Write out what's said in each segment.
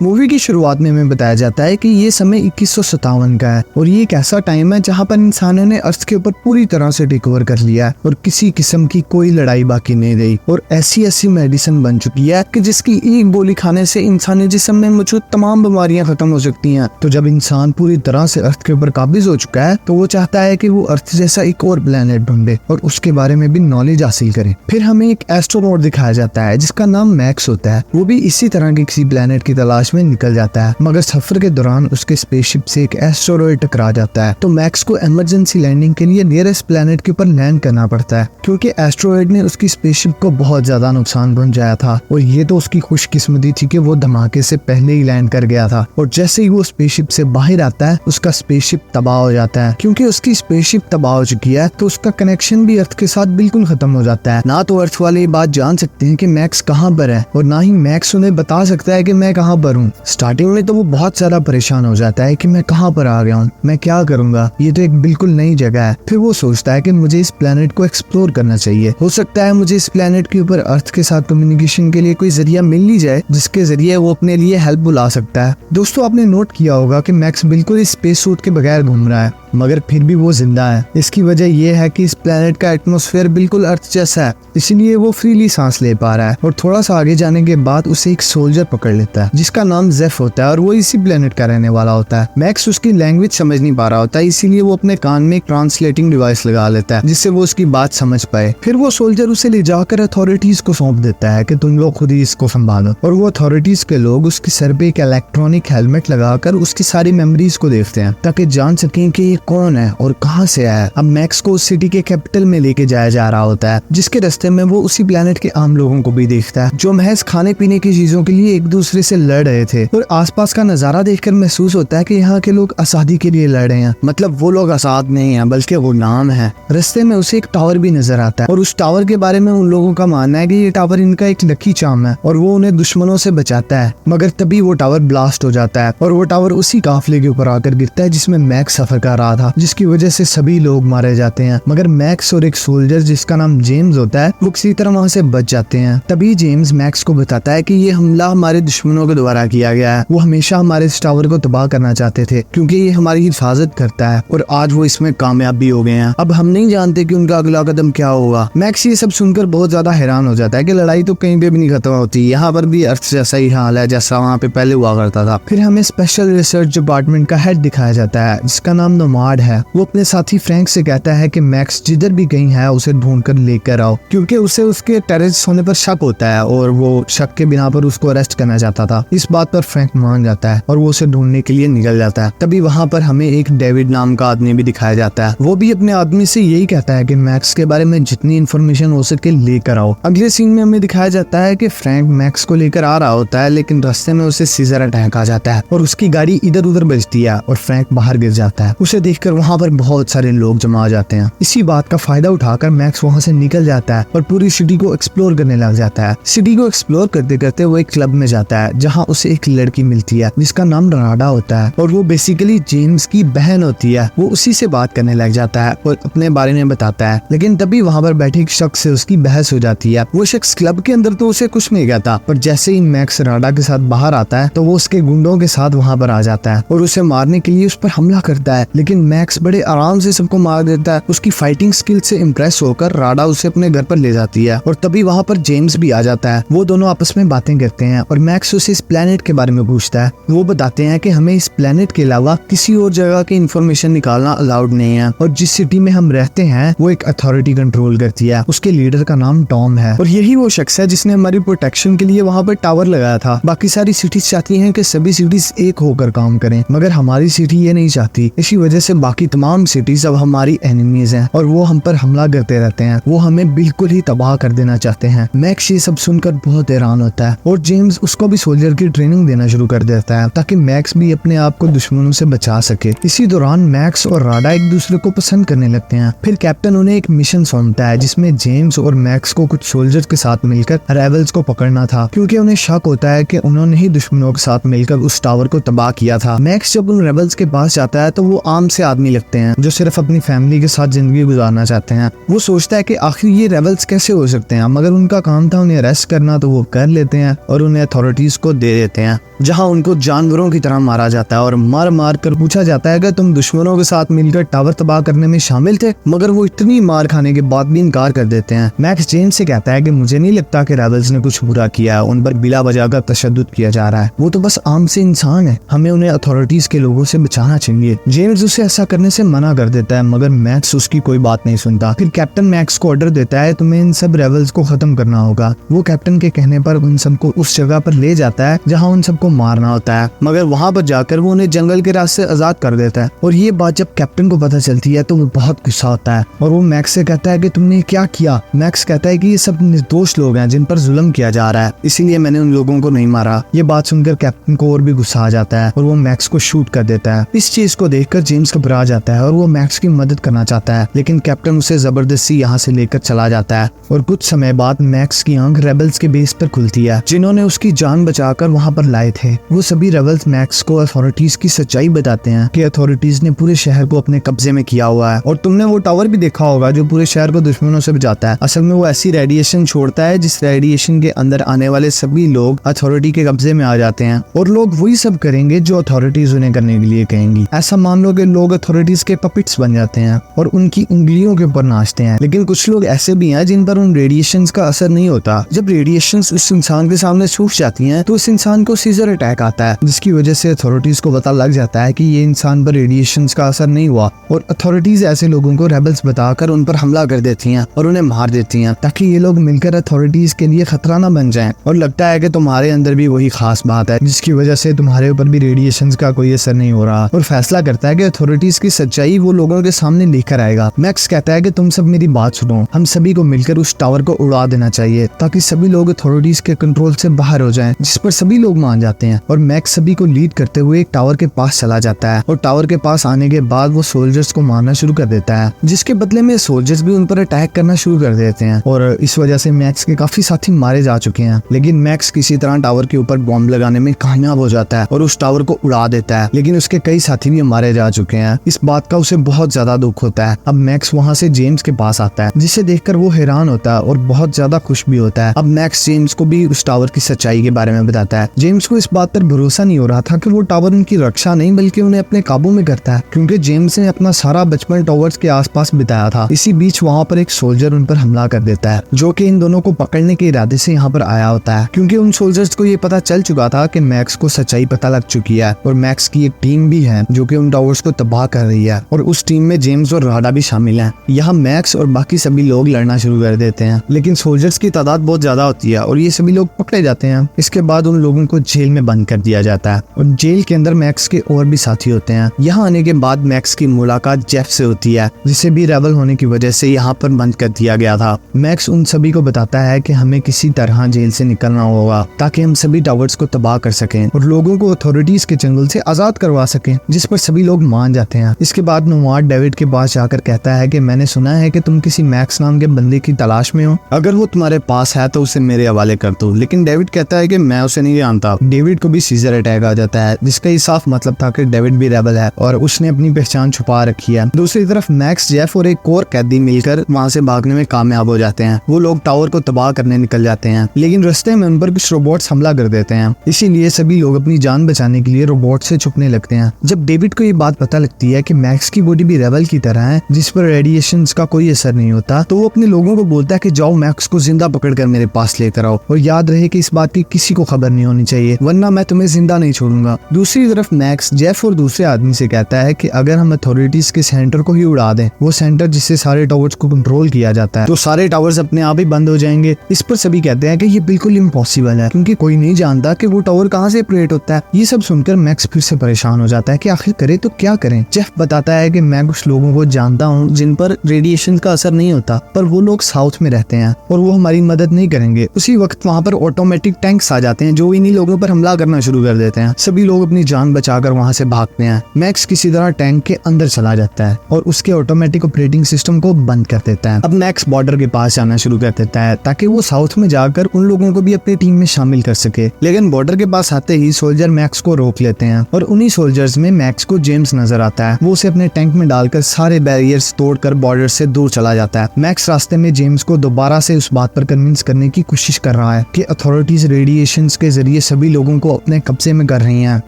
Movie की शुरुआत में हमें बताया जाता है कि ये समय 2157 का है और ये एक ऐसा टाइम है जहाँ पर इंसानों ने अर्थ के ऊपर पूरी तरह से टेक ओवर कर लिया है और किसी किस्म की कोई लड़ाई बाकी नहीं रही और ऐसी ऐसी मेडिसिन बन चुकी है कि जिसकी एक गोली खाने से इंसानी जिस्म में मौजूद तमाम बीमारियां खत्म हो सकती हैं। तो जब इंसान पूरी तरह से अर्थ के ऊपर काबिज हो चुका है तो वो चाहता है कि वो अर्थ जैसा एक और प्लेनेट ढूंढे और उसके बारे में भी नॉलेज हासिल करे। फिर हमें एक एस्ट्रोनॉट दिखाया जाता है जिसका नाम मैक्स होता है। वो भी इसी तरह की किसी प्लेनेट की तलाश में निकल जाता है, मगर सफर के दौरान उसके स्पेसशिप से एक एस्टेरॉयड टकरा जाता है। तो मैक्स को इमरजेंसी लैंडिंग के लिए नियरेस्ट प्लेनेट के ऊपर लैंड करना पड़ता है क्योंकि एस्टेरॉयड ने उसकी स्पेसशिप को बहुत ज्यादा नुकसान पहुंचाया था और ये तो उसकी खुशकिस्मती थी कि वो धमाके से पहले ही लैंड कर गया था। और जैसे ही वो स्पेसशिप से बाहर आता है उसका स्पेसशिप तबाह हो जाता है। क्योंकि उसकी स्पेसशिप तबाह हो चुकी है तो उसका कनेक्शन भी अर्थ के साथ बिल्कुल खत्म हो जाता है। ना तो अर्थ वाले ये बात जान सकते हैं कि मैक्स कहाँ पर है और ना ही मैक्स उन्हें बता सकता है कि मैं कहाँ पर हूँ। स्टार्टिंग में तो वो बहुत ज्यादा परेशान हो जाता है कि मैं कहाँ पर आ गया हूँ, मैं क्या करूंगा, ये तो एक बिल्कुल नई जगह है। फिर वो सोचता है कि मुझे इस प्लेनेट को एक्सप्लोर करना चाहिए। हो सकता है मुझे इस प्लेनेट के ऊपर अर्थ के साथ कम्युनिकेशन के लिए कोई जरिया मिल ली जाए जिसके जरिए वो अपने लिए हेल्प बुला सकता है। दोस्तों, आपने नोट किया होगा कि मैक्स बिल्कुल इस स्पेस सूट के बगैर घूम रहा है मगर फिर भी वो जिंदा है। इसकी वजह ये है कि इस प्लेनेट का एटमॉस्फेयर बिल्कुल अर्थ जैसा है, इसीलिए वो फ्रीली सांस ले पा रहा है। और थोड़ा सा आगे जाने के बाद उसे एक सोल्जर पकड़ लेता है जिसका नाम जेफ होता है और वो इसी प्लेनेट का रहने वाला होता है। मैक्स उसकी लैंग्वेज समझ नहीं पा रहा होता है, इसीलिए वो अपने कान में एक ट्रांसलेटिंग डिवाइस लगा लेता है जिससे वो उसकी बात समझ पाए। फिर वो सोल्जर उसे ले जाकर अथॉरिटीज को सौंप देता है कि तुम लोग खुद ही इसको संभालो। और वो अथॉरिटीज के लोग उसके सर पे एक इलेक्ट्रॉनिक हेलमेट लगाकर उसकी सारी मेमोरीज को देखते हैं ताकि जान सकें कि ये कौन है और कहाँ से आया है। अब मैक्स को उस सिटी के कैपिटल में लेके जाया जा रहा होता है जिसके रास्ते में वो उसी प्लेनेट के आम लोगों को भी देखता है जो महज खाने पीने की चीजों के लिए एक दूसरे से लड़ रहे थे। और आसपास का नजारा देखकर महसूस होता है कि यहाँ के लोग आजादी के लिए लड़ रहे हैं। मतलब वो लोग आजाद नहीं है बल्कि वो नाम है। रास्ते में उसे एक टावर भी नजर आता है और उस टावर के बारे में उन लोगों का मानना है कि ये टावर इनका एक लकी चार्म है और वो उन्हें दुश्मनों से बचाता है। मगर तभी वो टावर ब्लास्ट हो जाता है और वो टावर उसी काफिले के ऊपर आकर गिरता है जिसमें मैक्स सफर कर रहा था, जिसकी वजह से सभी लोग मारे जाते हैं। मगर मैक्स और एक सोल्जर जिसका नाम जेम्स होता है वो किसी तरह वहाँ से बच जाते हैं। तभी जेम्स मैक्स को बताता है कि ये हमला हमारे दुश्मनों के द्वारा किया गया है। वो हमेशा हमारे इस टावर को तबाह करना चाहते थे क्योंकि ये हमारी हिफाजत करता है और आज वो इसमें कामयाब भी हो गए हैं। अब हम नहीं जानते कि उनका अगला कदम क्या होगा। मैक्स ये सब सुनकर बहुत ज्यादा हैरान हो जाता है कि लड़ाई तो कहीं पे भी नहीं खत्म होती, यहाँ पर भी अर्थ जैसा ही हाल है जैसा वहाँ पे पहले हुआ करता था। फिर हमें स्पेशल रिसर्च डिपार्टमेंट का हेड दिखाया जाता है जिसका नाम नोमाड है। वो अपने साथी फ्रैंक से कहता है कि मैक्स जिधर भी कहीं है उसे ढूंढ कर लेकर आओ क्योंकि उसे उसके टेररिस्ट होने पर शक होता है और वो शक के बिना पर उसको अरेस्ट करना चाहता था। इस बात पर फ्रैंक मान जाता है और वो उसे ढूंढने के लिए निकल जाता है। तभी वहाँ पर हमें एक डेविड नाम का आदमी भी दिखाया जाता है। वो भी अपने आदमी से यही कहता है कि मैक्स के बारे में जितनी इन्फॉर्मेशन हो सके लेकर आओ। अगले सीन में हमें दिखाया जाता है कि फ्रैंक मैक्स को लेकर आ रहा होता है लेकिन रास्ते में उसे सीजर अटैक आ जाता है और उसकी गाड़ी इधर उधर बजती है और फ्रैंक बाहर गिर जाता है। उसे देखकर वहाँ पर बहुत सारे लोग जमा जाते हैं। इसी बात का फायदा उठाकर मैक्स वहाँ से निकल जाता है और पूरी सिटी को एक्सप्लोर करने लग जाता है। सिटी को एक्सप्लोर करते करते वो एक क्लब में जाता है जहाँ उसे एक लड़की मिलती है जिसका नाम राडा होता है और वो बेसिकली जेम्स की बहन होती है। वो उसी से बात करने लग जाता है और अपने बारे में बताता है लेकिन तभी वहाँ पर बैठे एक शख्स से उसकी बहस हो जाती है। वो शख्स क्लब के अंदर तो उसे कुछ नहीं कहता पर जैसे ही मैक्स राडा के साथ बाहर आता है तो वो उसके गुंडों के साथ वहाँ पर आ जाता है और उसे मारने के लिए उस पर हमला करता है। लेकिन मैक्स बड़े आराम से सबको मार देता है। उसकी फाइटिंग स्किल से इम्प्रेस होकर राडा उसे अपने घर पर ले जाती है और तभी वहाँ पर जेम्स भी आ जाता है। वो दोनों आपस में बातें करते हैं और मैक्स उसे इस प्लेनेट के बारे में पूछता है। वो बताते हैं कि हमें इस प्लेनेट के अलावा किसी और जगह की इंफॉर्मेशन निकालना अलाउड नहीं है और जिस सिटी में हम रहते हैं वो एक अथॉरिटी कंट्रोल करती है। उसके लीडर का नाम टॉम है और यही वो शख्स है जिसने हमारी प्रोटेक्शन के लिए वहाँ पर टावर लगाया था। बाकी सारी सिटीज चाहती हैं कि सभी सिटीज एक होकर काम करें मगर हमारी सिटी ये नहीं चाहती। इसी वजह से बाकी तमाम सिटीज अब हमारी एनिमीज हैं और वो हम पर हमला करते रहते हैं। वो हमें बिल्कुल ही तबाह कर देना चाहते हैं। मैक्स ये सब सुनकर बहुत हैरान होता है और जेम्स उसको भी सोल्जर की ट्रेनिंग देना शुरू कर देता है ताकि मैक्स भी अपने आप को दुश्मनों से बचा सके। इसी दौरान मैक्स और राडा एक दूसरे को पसंद करने लगते हैं। फिर कैप्टन उन्हें एक मिशन सौंपता है जिसमें जेम्स और मैक्स को कुछ सोल्जर्स के साथ मिलकर रेबल्स को पकड़ना था क्योंकि उन्हें शक होता है कि उन्होंने ही दुश्मनों के साथ मिलकर उस टावर को तबाह किया था। मैक्स जब उन रेबल्स के पास जाता है तो वो आम ऐसे आदमी लगते हैं जो सिर्फ अपनी फैमिली के साथ जिंदगी गुजारना चाहते हैं। वो सोचता है कि आखिर ये रेबल्स कैसे हो सकते हैं, मगर उनका काम था उन्हें अरेस्ट करना, तो वो कर लेते हैं और उन्हें अथॉरिटीज को दे देते हैं, जहां उनको जानवरों की तरह मारा जाता है और मार मार कर पूछा जाता है कि तुम दुश्मनों के साथ मिलकर टावर तबाह करने में शामिल थे, मगर वो इतनी मार खाने के बाद भी इनकार कर देते हैं। मैक्स जेम्स से कहता है कि मुझे नहीं लगता कि रेबल्स ने कुछ बुरा किया है, उन पर बिला वजह का तशद्दुद किया जा रहा है, वो तो बस आम से इंसान है, हमें उन्हें अथॉरिटीज के लोगों से बचाना चाहिए। जेम्स उसे ऐसा करने से मना कर देता है, मगर मैक्स उसकी कोई बात नहीं सुनता। फिर कैप्टन मैक्स को ऑर्डर देता है तुम्हें इन सब रेबल्स को खत्म करना होगा। वो कैप्टन के कहने पर उन सबको उस जगह पर ले जाता है जहाँ उन सबको मारना होता है, मगर वहाँ पर जाकर वो उन्हें जंगल के रास्ते आजाद कर देता है। और ये बात जब कैप्टन को पता चलती है तो वो बहुत गुस्सा होता है और वो मैक्स से कहता है कि तुमने क्या किया। मैक्स कहता है कि ये सब निर्दोष लोग हैं जिन पर जुल्म किया जा रहा है, इसीलिए मैंने उन लोगों को नहीं मारा। ये बात सुनकर कैप्टन को और भी गुस्सा आ जाता है और वो मैक्स को शूट कर देता है। इस चीज को देखकर जेम्स घबरा जाता है और वो मैक्स की मदद करना चाहता है, लेकिन कैप्टन उसे जबरदस्ती यहाँ से लेकर चला जाता है। और कुछ समय बाद मैक्स की आंख रेबल्स के बेस पर खुलती है जिन्होंने उसकी जान बचाकर वहाँ पर लाए थे। वो सभी रेबल्स मैक्स को अथॉरिटीज की सच्चाई बताते हैं कि अथॉरिटीज ने पूरे शहर को अपने कब्जे में किया हुआ है और तुमने वो टावर भी देखा होगा जो पूरे शहर को दुश्मनों से बचाता है। असल में वो ऐसी रेडिएशन छोड़ता है जिस रेडिएशन के अंदर आने वाले सभी लोग अथॉरिटी के कब्जे में आ जाते हैं और लोग वही सब करेंगे जो अथॉरिटीज उन्हें करने के लिए कहेंगी। ऐसा मान लो कि लोग अथॉरिटीज के पपिट्स बन जाते हैं और उनकी उंगलियों के ऊपर नाचते हैं। लेकिन कुछ लोग ऐसे भी हैं जिन पर उन रेडिएशन का असर नहीं होता। जब रेडिएशन उस इंसान के सामने सूख जाती हैं तो उस इंसान को सीजर अटैक आता है, जिसकी वजह से अथॉरिटीज को पता लग जाता है कि ये इंसान पर रेडिएशन का असर नहीं हुआ और अथॉरिटीज ऐसे लोगों को रेबल्स बताकर उन पर हमला कर देती हैं और उन्हें मार देती हैं ताकि ये लोग मिलकर अथॉरिटीज के लिए खतरा न बन जाएं। और लगता है कि तुम्हारे अंदर भी वही खास बात है जिसकी वजह से तुम्हारे ऊपर भी रेडिएशन का कोई असर नहीं हो रहा, और फैसला करता है कि अथॉरिटीज की सच्चाई वो लोगों के सामने लेकर आएगा। मैक्स कहता है कि तुम सब मेरी बात सुनो, हम सभी को मिलकर उस टावर को उड़ा देना चाहिए ताकि सभी लोग अथॉरिटीज के कंट्रोल से बाहर हो जाएं, जिस पर सभी लोग मान जाते हैं। और मैक्स सभी को लीड करते हुए एक टावर के पास चला जाता है और टावर के पास आने के बाद वो सोल्जर्स को मारना शुरू कर देता है, जिसके बदले में सोल्जर्स भी उन पर अटैक करना शुरू कर देते हैं और इस वजह से मैक्स के काफी साथी मारे जा चुके हैं। लेकिन मैक्स किसी तरह टावर के ऊपर बॉम्ब लगाने में कामयाब हो जाता है और उस टावर को उड़ा देता है, लेकिन उसके कई साथी भी मारे जा चुके हैं। इस बात का उसे बहुत ज्यादा दुख होता है। अब मैक्स वहाँ से जेम्स के पास आता है, जिसे देखकर वो हैरान होता है और बहुत ज्यादा खुश भी होता है। अब मैक्स जेम्स को भी उस टावर की सच्चाई के बारे में बताता है। जेम्स को इस बात पर भरोसा नहीं हो रहा था कि वो टावर उनकी रक्षा नहीं बल्कि उन्हें अपने काबू में करता है, क्योंकि जेम्स ने अपना सारा बचपन टावर्स के आसपास बिताया था। इसी बीच वहाँ पर एक सोल्जर उन पर हमला कर देता है, जो कि इन दोनों को पकड़ने के इरादे से यहाँ पर आया होता है, क्योंकि उन सोल्जर्स को ये पता चल चुका था कि मैक्स को सच्चाई पता लग चुकी है और मैक्स की एक टीम भी है जो कि उन टावर्स को तबाह कर रही है और उस टीम में जेम्स और राडा भी शामिल हैं। यहाँ मैक्स और बाकी सभी लोग लड़ना शुरू कर देते हैं, लेकिन सोल्जर्स की तादाद बहुत ज्यादा होती है और ये सभी लोग पकड़े जाते हैं। इसके बाद उन लोगों को जेल में बंद कर दिया जाता है और जेल के अंदर मैक्स के और भी साथी होते हैं। यहाँ आने के बाद मैक्स की मुलाकात जेफ से होती है, जिसे भी रेबल होने की वजह से यहाँ पर बंद कर दिया गया था। मैक्स उन सभी को बताता है कि हमें किसी तरह जेल से निकलना होगा ताकि हम सभी टावर्स को तबाह कर सकें और लोगों को अथॉरिटीज के जंगल से आजाद करवा सकें, जिस पर सभी लोग मान जाते हैं। इसके बाद नोवाड डेविड के पास जाकर कहता है कि मैंने सुना है कि तुम किसी मैक्स नाम के बंदे की तलाश में हो, अगर वो तुम्हारे पास है तो उसे मेरे हवाले कर दो। लेकिन डेविड कहता है कि मैं उसे नहीं जानता। डेविड को भी सीजर अटैक आ जाता है, जिसका ये साफ मतलब था कि डेविड भी रेबल है और उसने अपनी पहचान छुपा रखी है। दूसरी तरफ मैक्स, जेफ और एक और कैदी मिलकर वहाँ से भागने में कामयाब हो जाते हैं। वो लोग टावर को तबाह करने निकल जाते हैं, लेकिन रास्ते में उन पर कुछ रोबोट्स हमला कर देते हैं, इसीलिए सभी लोग अपनी जान बचाने के लिए रोबोट से छुपने लगते हैं। जब डेविड को ये बात पता लगती है कि मैक्स की बॉडी भी रेबल की तरह है जिस पर रेडिएशन का कोई असर नहीं होता, तो वो अपने लोगों को बोलता है कि जाओ मैक्स को जिंदा पकड़कर मेरे पास लेकर आओ और याद रहे कि इस बात की किसी को खबर नहीं होनी चाहिए, वरना मैं तुम्हें जिंदा नहीं छोड़ूंगा। दूसरी तरफ मैक्स जेफ और दूसरे आदमी से कहता है कि अगर हम अथॉरिटीज के सेंटर को ही उड़ा दें, वो सेंटर जिससे सारे टावर्स को कंट्रोल किया जाता है, तो सारे टावर्स अपने आप ही बंद हो जाएंगे। इस पर सभी कहते हैं कि ये बिल्कुल इम्पॉसिबल है, क्योंकि कोई नहीं जानता कि वो टावर कहाँ से ऑपरेट होता है। ये सब सुनकर मैक्स फिर से परेशान हो जाता है कि आखिर करे तो क्या करें। जेफ बताता है कि मैं कुछ लोगों को जानता हूँ जिन पर रेडिएशन का असर नहीं होता, पर वो लोग साउथ में रहते हैं और वो हमारी मदद नहीं करेंगे। उसी वक्त वहाँ पर ऑटोमेटिक टैंक्स आ जाते हैं जो इन्हीं लोगों पर हमला करना शुरू कर देते हैं। सभी लोग अपनी जान बचाकर वहाँ से भागते हैं। मैक्स किसी तरह टैंक के अंदर चला जाता है और उसके ऑटोमेटिक ऑपरेटिंग सिस्टम को बंद कर देता है। अब मैक्स बॉर्डर के पास जाना शुरू कर देता है ताकि वो साउथ में जाकर उन लोगों को भी अपनी टीम में शामिल कर सके, लेकिन बॉर्डर के पास आते ही सोल्जर मैक्स को रोक लेते हैं और उन्हीं सोल्जर्स में मैक्स को जेम्स नजर नजर आता है। वो उसे अपने टैंक में डालकर सारे बैरियर्स तोड़कर बॉर्डर से दूर चला जाता है। मैक्स रास्ते में जेम्स को दोबारा से उस बात पर कन्विंस करने की कोशिश कर रहा है कि अथॉरिटीज रेडिएशंस के जरिए सभी लोगों को अपने कब्जे में कर रही हैं।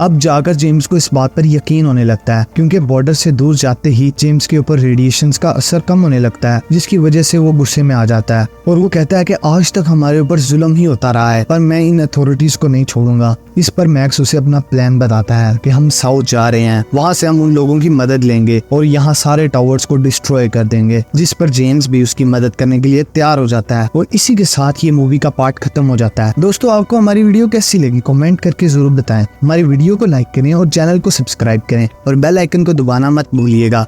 अब जाकर जेम्स को इस बात पर यकीन होने लगता है, क्योंकि बॉर्डर से दूर जाते ही जेम्स के ऊपर रेडिएशंस का असर कम होने लगता है, जिसकी वजह से वो गुस्से में आ जाता है और वो कहता है कि आज तक हमारे ऊपर जुल्म ही होता रहा है, पर मैं इन अथॉरिटीज को नहीं छोड़ूंगा। इस पर मैक्स उसे अपना प्लान बताता है कि हम साउथ जा रहे हैं, वहाँ से हम उन लोगों की मदद लेंगे और यहाँ सारे टावर्स को डिस्ट्रॉय कर देंगे, जिस पर जेम्स भी उसकी मदद करने के लिए तैयार हो जाता है। और इसी के साथ ये मूवी का पार्ट खत्म हो जाता है। दोस्तों, आपको हमारी वीडियो कैसी लगी कमेंट करके जरूर बताएं। हमारी वीडियो को लाइक करें और चैनल को सब्सक्राइब करें और बेल आइकन को दबाना मत भूलिएगा।